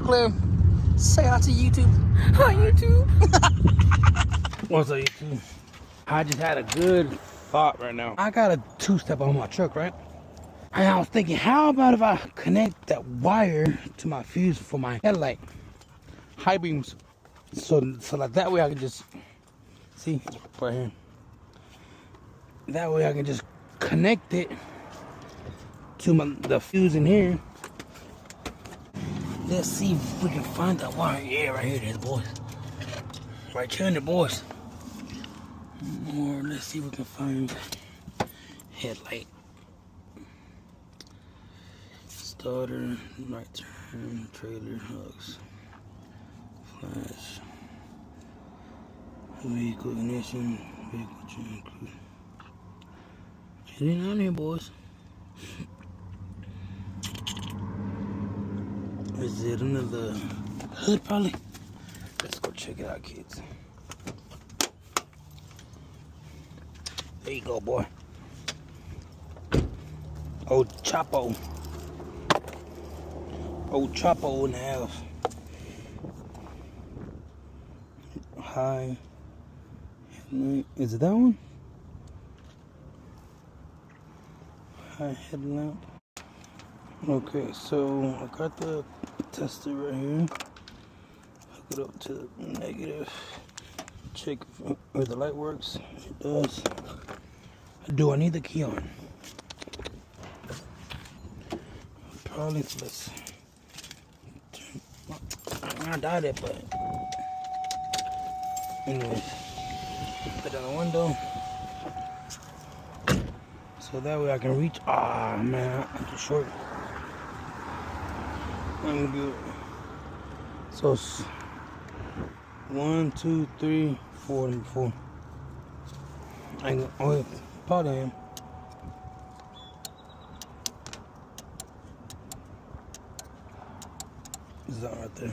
Cliff. Say hi to YouTube. Hi, YouTube. What's up, YouTube? I just had a good thought right now. I got a two-step on my truck, right? And I was thinking, how about if I connect that wire to my fuse for my headlight, high beams, so like that way I can just see right here. That way I can just connect it to the fuse in here. Let's see if we can find that wire. Yeah, right here it is, boys. Right here in the boys. Or let's see if we can find headlight. Starter, right turn, trailer, hooks, flash, vehicle ignition, vehicle chain crew. It ain't on here, boys. Is it under the hood, probably? Let's go check it out, kids. There you go, boy. Old Chapo. Old Chapo in the house. High. Is it that one? High headlamp. Okay, so I got the tester right here. Hook it up to the negative. Check if the light works. It does. Do I need the key on? Probably. Let's. I doubt it, but anyways, put down the window so that way I can reach. Ah, man, I'm too short. I'm good. So it's 1, 2, 3, 4, number 4. I ain't gonna. Oh, part of him. Is that right there?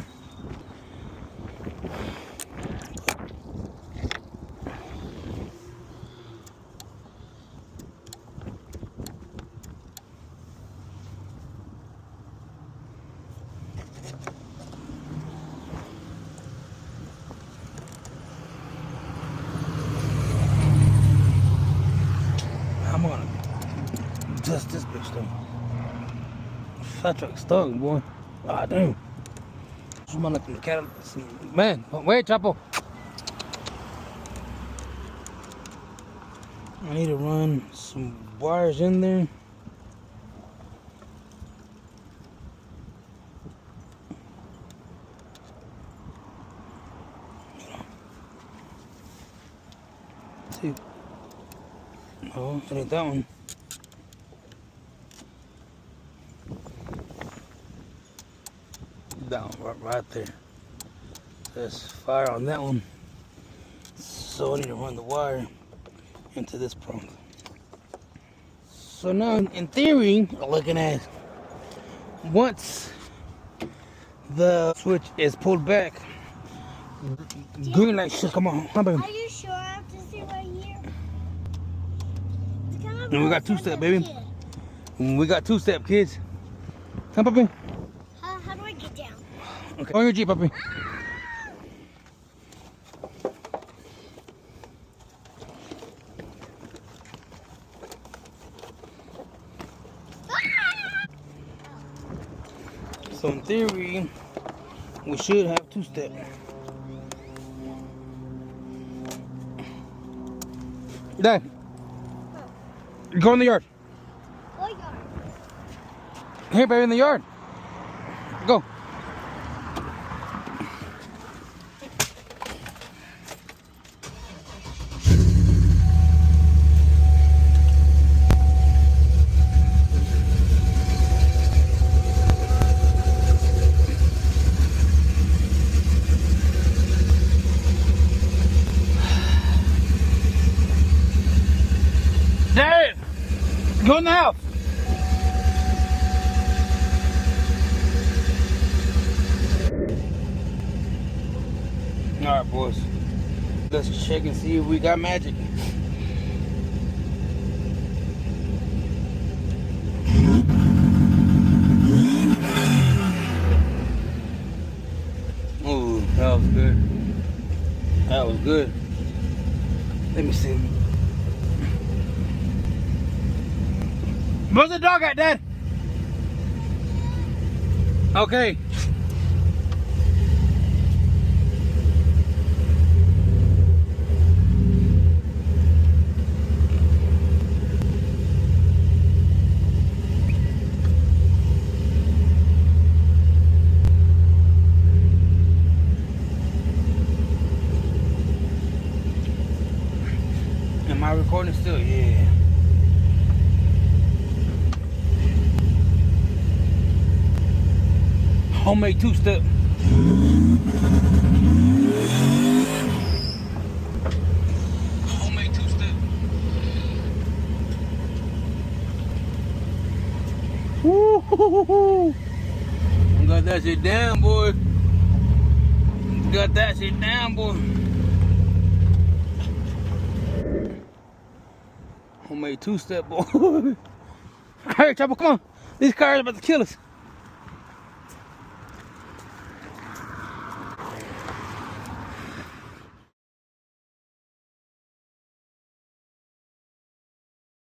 I'm gonna dust this bitch though. Fat truck stuck, boy. Ah, damn. Man, wait, Chapo. I need to run some wires in there. See? No, it ain't that one. Down right there. There's fire on that one. So I need to run the wire into this prong. So now in theory, looking at once the switch is pulled back, green light should come on. Are you sure I have to sit right here? And we got two-step, baby. We got two-step, kids. Come, puppy. How do I get down? Okay, on your Jeep, puppy. So in theory, we should have two-step. Dad, go in the yard. What yard? Here, baby, in the yard. Go. Dad, go in the house. All right, boys. Let's check and see if we got magic. That was good. That was good. Let me see. Where's the dog at, Dad? Okay. Am I recording still? Yeah. Homemade two-step. Homemade two-step. Woo! Got that shit down, boy. Got that shit down, boy. Homemade two-step, boy. All right, Chopper, come on. These cars are about to kill us.